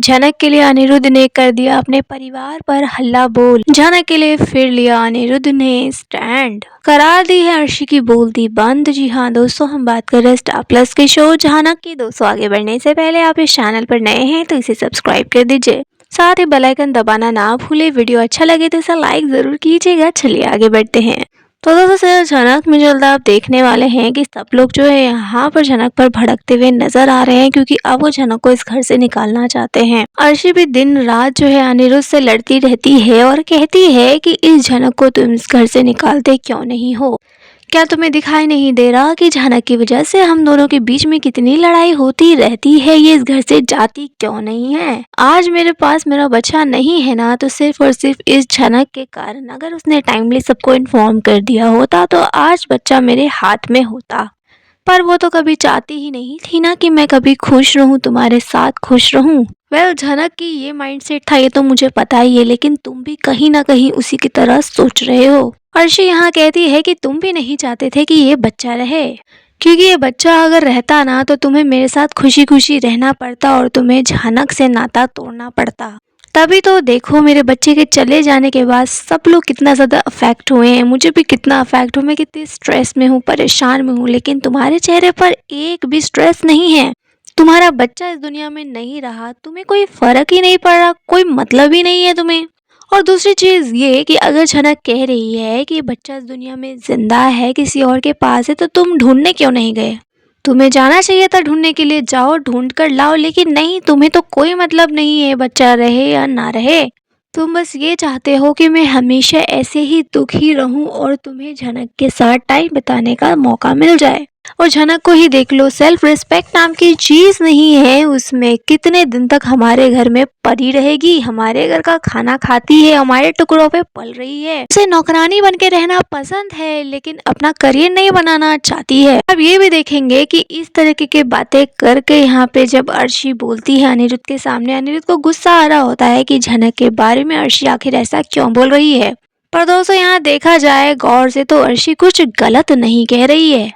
झनक के लिए अनिरुद्ध ने कर दिया अपने परिवार पर हल्ला बोल। झनक के लिए फिर लिया अनिरुद्ध ने स्टैंड, करार दी है अर्शी की बोलती बंद। जी हाँ दोस्तों, हम बात कर रहे हैं स्टार प्लस के शो झनक की। दोस्तों आगे बढ़ने से पहले आप इस चैनल पर नए हैं तो इसे सब्सक्राइब कर दीजिए, साथ ही बेल आइकन दबाना ना भूले। वीडियो अच्छा लगे तो इसे लाइक जरूर कीजिएगा। चलिए आगे बढ़ते हैं। तो दोस्तों झनक में जल्द आप देखने वाले हैं कि सब लोग जो है यहाँ पर झनक पर भड़कते हुए नजर आ रहे हैं, क्योंकि अब वो झनक को इस घर से निकालना चाहते हैं। अर्शी भी दिन रात जो है अनिरुद्ध से लड़ती रहती है और कहती है कि इस झनक को तुम इस घर से निकालते क्यों नहीं हो। क्या तुम्हें दिखाई नहीं दे रहा कि झनक की वजह से हम दोनों के बीच में कितनी लड़ाई होती रहती है। ये इस घर से जाती क्यों नहीं है। आज मेरे पास मेरा बच्चा नहीं है ना, तो सिर्फ और सिर्फ इस झनक के कारण। अगर उसने टाइमली सबको इन्फॉर्म कर दिया होता तो आज बच्चा मेरे हाथ में होता। पर वो तो कभी चाहती ही नहीं थी ना कि मैं कभी खुश रहूं, तुम्हारे साथ खुश रहूं। झनक की ये माइंडसेट था ये तो मुझे पता ही है, लेकिन तुम भी कहीं ना कहीं उसी की तरह सोच रहे हो। अर्शी यहाँ कहती है कि तुम भी नहीं चाहते थे कि ये बच्चा रहे, क्योंकि ये बच्चा अगर रहता ना तो तुम्हें मेरे साथ खुशी खुशी रहना पड़ता और तुम्हें झनक से नाता तोड़ना पड़ता। तभी तो देखो मेरे बच्चे के चले जाने के बाद सब लोग कितना ज़्यादा अफेक्ट हुए हैं, मुझे भी कितना अफेक्ट हुआ, मैं कितनी स्ट्रेस में हूँ, परेशान में हूँ। लेकिन तुम्हारे चेहरे पर एक भी स्ट्रेस नहीं है। तुम्हारा बच्चा इस दुनिया में नहीं रहा, तुम्हें कोई फर्क ही नहीं पड़ रहा, कोई मतलब ही नहीं है तुम्हें। और दूसरी चीज ये कि अगर झनक कह रही है कि बच्चा इस दुनिया में जिंदा है, किसी और के पास है, तो तुम ढूंढने क्यों नहीं गए। तुम्हें जाना चाहिए था ढूंढने के लिए, जाओ ढूंढ कर लाओ। लेकिन नहीं, तुम्हें तो कोई मतलब नहीं है बच्चा रहे या ना रहे। तुम बस ये चाहते हो कि मैं हमेशा ऐसे ही दुखी रहूं और तुम्हें झनक के साथ टाइम बिताने का मौका मिल जाए। और झनक को ही देख लो, सेल्फ रिस्पेक्ट नाम की चीज नहीं है उसमें। कितने दिन तक हमारे घर में पड़ी रहेगी, हमारे घर का खाना खाती है, हमारे टुकड़ों पे पल रही है। उसे नौकरानी बन के रहना पसंद है, लेकिन अपना करियर नहीं बनाना चाहती है। अब ये भी देखेंगे कि इस तरीके की बातें करके यहाँ पे जब अर्शी बोलती है अनिरुद्ध के सामने, अनिरुद्ध को गुस्सा आ रहा होता है कि झनक के बारे में अर्शी आखिर ऐसा क्यों बोल रही है। पर दोस्तों यहाँ देखा जाए गौर से तो अर्शी कुछ गलत नहीं कह रही है,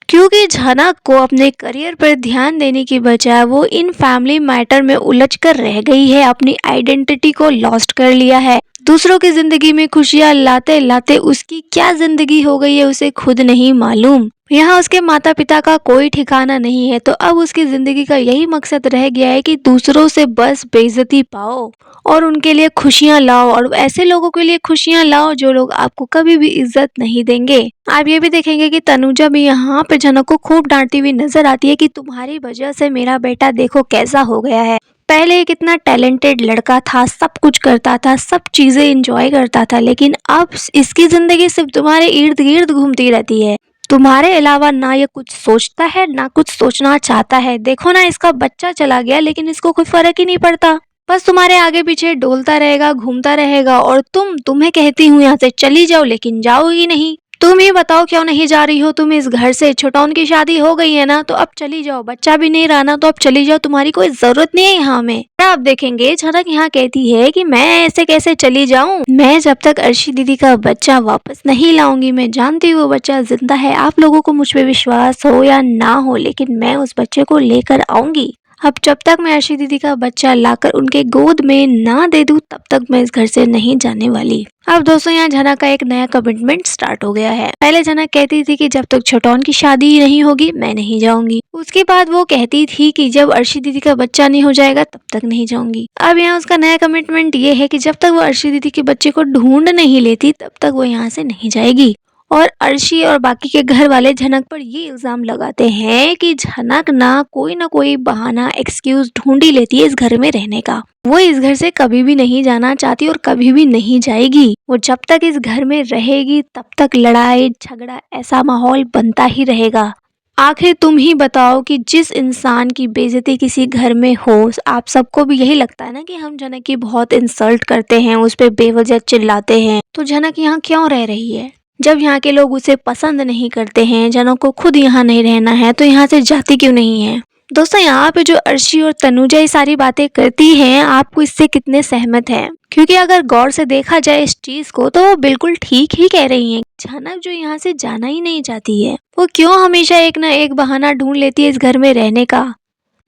क्योंकि झनक को अपने करियर पर ध्यान देने की बजाय वो इन फैमिली मैटर में उलझ कर रह गई है, अपनी आइडेंटिटी को लॉस्ट कर लिया है। दूसरों की जिंदगी में खुशियां लाते लाते उसकी क्या जिंदगी हो गई है उसे खुद नहीं मालूम। यहाँ उसके माता पिता का कोई ठिकाना नहीं है, तो अब उसकी जिंदगी का यही मकसद रह गया है कि दूसरों से बस बेइज्जती पाओ और उनके लिए खुशियां लाओ, और ऐसे लोगों के लिए खुशियां लाओ जो लोग आपको कभी भी इज्जत नहीं देंगे। आप ये भी देखेंगे कि तनुजा भी यहाँ पे झनक को खूब डांटती हुई नजर आती है कि तुम्हारी वजह से मेरा बेटा देखो कैसा हो गया है। पहले ये कितना टैलेंटेड लड़का था, सब कुछ करता था, सब चीजें एंजॉय करता था, लेकिन अब इसकी जिंदगी सिर्फ तुम्हारे इर्द गिर्द घूमती रहती है। तुम्हारे अलावा ना ये कुछ सोचता है ना कुछ सोचना चाहता है। देखो ना, इसका बच्चा चला गया लेकिन इसको कोई फर्क ही नहीं पड़ता, बस तुम्हारे आगे पीछे डोलता रहेगा, घूमता रहेगा। और तुम्हें कहती हूँ यहाँ से चली जाओ, लेकिन जाओगी नहीं। तुम ही बताओ क्यों नहीं जा रही हो तुम इस घर से। छोटा की शादी हो गई है ना, तो अब चली जाओ। बच्चा भी नहीं रहना तो अब चली जाओ, तुम्हारी कोई जरूरत नहीं है यहाँ में। आप देखेंगे झनक यहाँ कहती है कि मैं ऐसे कैसे चली जाऊँ, मैं जब तक अर्शी दीदी का बच्चा वापस नहीं लाऊंगी। मैं जानती हूँ वो बच्चा जिंदा है, आप लोगों को मुझ पे विश्वास हो या ना हो, लेकिन मैं उस बच्चे को लेकर आऊंगी। अब जब तक मैं अर्शी दीदी का बच्चा लाकर उनके गोद में ना दे दूं, तब तक मैं इस घर से नहीं जाने वाली। अब दोस्तों यहाँ झनक का एक नया कमिटमेंट स्टार्ट हो गया है। पहले झनक कहती थी कि जब तक छोटौन की शादी ही नहीं होगी मैं नहीं जाऊंगी। उसके बाद वो कहती थी कि जब अर्शी दीदी का बच्चा नहीं हो जाएगा तब तक नहीं जाऊंगी। अब यहाँ उसका नया कमिटमेंट ये है कि जब तक वो अर्शी दीदी के बच्चे को ढूंढ नहीं लेती तब तक वो यहाँ से नहीं जाएगी। और अर्शी और बाकी के घर वाले झनक पर ये इल्जाम लगाते हैं कि झनक ना कोई बहाना एक्सक्यूज ढूंढ ही लेती है इस घर में रहने का। वो इस घर से कभी भी नहीं जाना चाहती और कभी भी नहीं जाएगी। वो जब तक इस घर में रहेगी तब तक लड़ाई झगड़ा ऐसा माहौल बनता ही रहेगा। आखिर तुम ही बताओ कि जिस इंसान की बेइज्जती किसी घर में हो, आप सबको भी यही लगता है ना कि हम झनक की बहुत इंसल्ट करते हैं, उस पर बेवजह चिल्लाते हैं। तो झनक यहाँ क्यों रह रही है? जब यहाँ के लोग उसे पसंद नहीं करते हैं, जनों को खुद यहाँ नहीं रहना है, तो यहाँ से जाती क्यों नहीं है? दोस्तों यहाँ पे जो अर्शी और तनुजा ये सारी बातें करती हैं, आपको इससे कितने सहमत हैं? क्योंकि अगर गौर से देखा जाए इस चीज को तो वो बिल्कुल ठीक ही कह रही हैं। झनक जो यहाँ से जाना ही नहीं चाहती है, वो क्यों हमेशा एक ना एक बहाना ढूंढ लेती है इस घर में रहने का।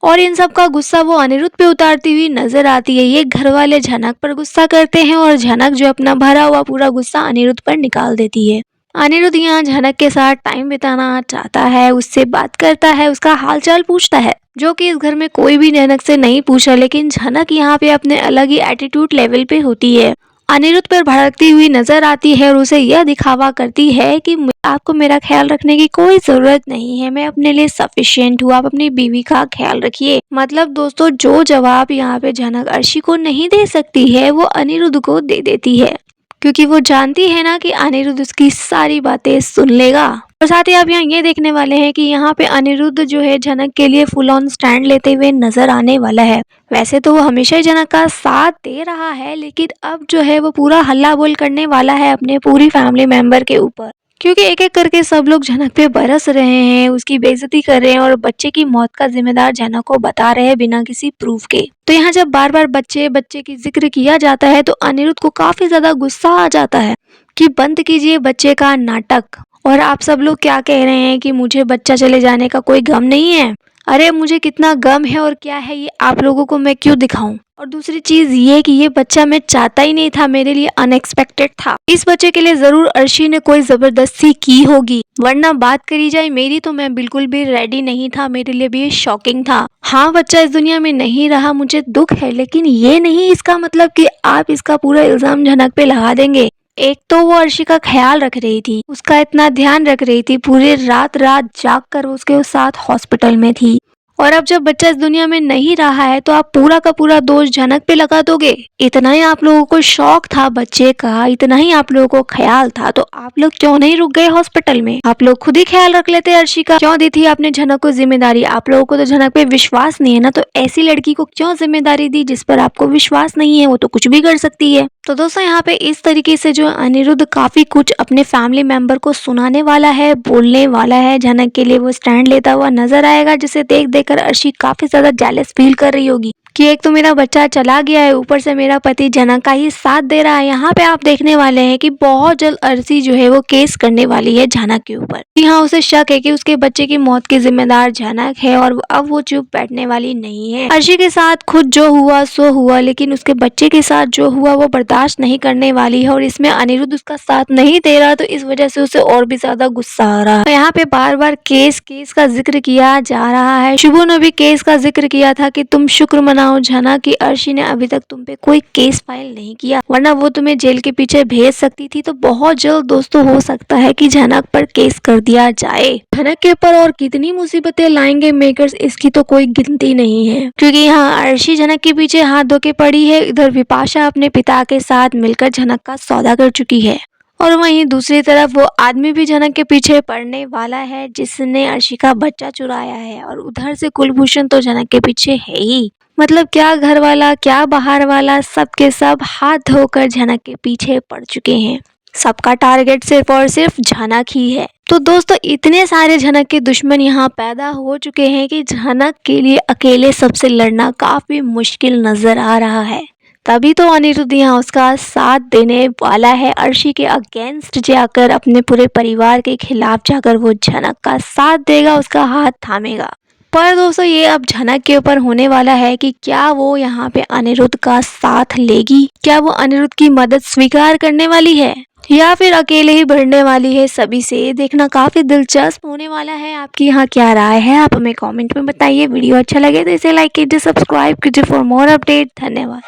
और इन सब का गुस्सा वो अनिरुद्ध पे उतारती हुई नजर आती है। ये घर वाले झनक पर गुस्सा करते हैं और झनक जो अपना भरा हुआ पूरा गुस्सा अनिरुद्ध पर निकाल देती है। अनिरुद्ध यहाँ झनक के साथ टाइम बिताना चाहता है, उससे बात करता है, उसका हालचाल पूछता है, जो कि इस घर में कोई भी झनक से नहीं पूछा। लेकिन झनक यहाँ पे अपने अलग ही एटीट्यूड लेवल पे होती है, अनिरुद्ध पर भड़कती हुई नजर आती है और उसे यह दिखावा करती है कि आपको मेरा ख्याल रखने की कोई जरूरत नहीं है, मैं अपने लिए सफिशिएंट हूँ, आप अपनी बीवी का ख्याल रखिए। मतलब दोस्तों, जो जवाब यहाँ पे झनक अर्शी को नहीं दे सकती है वो अनिरुद्ध को दे देती है, क्योंकि वो जानती है ना कि अनिरुद्ध उसकी सारी बातें सुन लेगा। और साथ ही आप यहाँ ये देखने वाले हैं कि यहाँ पे अनिरुद्ध जो है झनक के लिए फुल ऑन स्टैंड लेते हुए नजर आने वाला है। वैसे तो वो हमेशा ही झनक का साथ दे रहा है, लेकिन अब जो है वो पूरा हल्ला बोल करने वाला है अपने पूरी फैमिली मेंबर के ऊपर, क्योंकि एक एक करके सब लोग झनक पे बरस रहे हैं, उसकी बेइज्जती कर रहे हैं और बच्चे की मौत का जिम्मेदार झनक को बता रहे हैं बिना किसी प्रूफ के। तो यहाँ जब बार बार बच्चे बच्चे की जिक्र किया जाता है तो अनिरुद्ध को काफी ज्यादा गुस्सा आ जाता है कि बंद कीजिए बच्चे का नाटक। और आप सब लोग क्या कह रहे हैं कि मुझे बच्चा चले जाने का कोई गम नहीं है? अरे मुझे कितना गम है और क्या है ये आप लोगों को मैं क्यों दिखाऊं? और दूसरी चीज ये कि ये बच्चा मैं चाहता ही नहीं था, मेरे लिए अनएक्सपेक्टेड था। इस बच्चे के लिए जरूर अर्शी ने कोई जबरदस्ती की होगी, वरना बात करी जाए मेरी तो मैं बिल्कुल भी रेडी नहीं था, मेरे लिए भी ये शॉकिंग था। हाँ, बच्चा इस दुनिया में नहीं रहा, मुझे दुख है, लेकिन ये नहीं इसका मतलब कि आप इसका पूरा इल्जाम झनक पे लगा देंगे। एक तो वो अर्शी का ख्याल रख रही थी, उसका इतना ध्यान रख रही थी, पूरे रात रात जाग कर उसके साथ हॉस्पिटल में थी, और अब जब बच्चा इस दुनिया में नहीं रहा है तो आप पूरा का पूरा दोष झनक पे लगा दोगे। इतना ही आप लोगों को शौक था बच्चे का, इतना ही आप लोगों को ख्याल था, तो आप लोग क्यों नहीं रुक गए हॉस्पिटल में? आप लोग खुद ही ख्याल रख लेते अर्शी का। क्यों दी थी आपने झनक को जिम्मेदारी? आप लोगों को तो झनक पे विश्वास नहीं है ना, तो ऐसी लड़की को क्यों जिम्मेदारी दी जिस पर आपको विश्वास नहीं है? वो तो कुछ भी कर सकती है। तो दोस्तों, यहाँ पे इस तरीके से जो अनिरुद्ध काफी कुछ अपने फैमिली मेंबर को सुनाने वाला है, बोलने वाला है, झनक के लिए वो स्टैंड लेता हुआ नजर आएगा, जिसे देख देकर अर्शी काफी ज्यादा जेलस फील कर रही होगी कि एक तो मेरा बच्चा चला गया है, ऊपर से मेरा पति झनक का ही साथ दे रहा है। यहाँ पे आप देखने वाले हैं कि बहुत जल्द अर्शी जो है वो केस करने वाली है झनक के ऊपर। यहाँ उसे शक है कि उसके बच्चे की मौत की जिम्मेदार झनक है और अब वो चुप बैठने वाली नहीं है। अर्शी के साथ खुद जो हुआ सो हुआ, लेकिन उसके बच्चे के साथ जो हुआ वो बर्दाश्त नहीं करने वाली है, और इसमें अनिरुद्ध उसका साथ नहीं दे रहा, तो इस वजह से उसे और भी ज्यादा गुस्सा आ रहा है। तो यहाँ पे बार बार केस का जिक्र किया जा रहा है। शुभू ने भी केस का जिक्र किया था कि तुम शुक्र मनाओ झनक कि अर्शी ने अभी तक तुम पे कोई केस फाइल नहीं किया, वरना वो तुम्हें जेल के पीछे भेज सकती थी। तो बहुत जल्द दोस्तों हो सकता है कि झनक पर केस कर दिया जाए। झनक के ऊपर और कितनी मुसीबतें लाएंगे मेकर्स, इसकी तो कोई गिनती नहीं है, क्योंकि यहाँ अर्शी झनक के पीछे हाथ धो के पड़ी है, इधर विपाशा अपने पिता के साथ मिलकर झनक का सौदा कर चुकी है, और वहीं दूसरी तरफ वो आदमी भी झनक के पीछे पड़ने वाला है जिसने अर्शी का बच्चा चुराया है, और उधर से कुलभूषण तो झनक के पीछे है ही। मतलब क्या घर वाला क्या बाहर वाला, सबके सब हाथ धोकर झनक के पीछे पड़ चुके हैं। सबका टारगेट सिर्फ और सिर्फ झनक ही है। तो दोस्तों, इतने सारे झनक के दुश्मन यहाँ पैदा हो चुके हैं कि झनक के लिए अकेले सबसे लड़ना काफी मुश्किल नजर आ रहा है। तभी तो अनिरुद्ध यहाँ उसका साथ देने वाला है, अर्शी के अगेंस्ट जाकर, अपने पूरे परिवार के खिलाफ जाकर वो झनक का साथ देगा, उसका हाथ थामेगा। पर दोस्तों, ये अब झनक के ऊपर होने वाला है कि क्या वो यहाँ पे अनिरुद्ध का साथ लेगी, क्या वो अनिरुद्ध की मदद स्वीकार करने वाली है, या फिर अकेले ही भिड़ने वाली है। सभी से देखना काफी दिलचस्प होने वाला है। आपकी यहाँ क्या राय है, आप हमें कमेंट में बताइए। वीडियो अच्छा लगे तो इसे लाइक कीजिए, सब्सक्राइब कीजिए फॉर मोर अपडेट। धन्यवाद।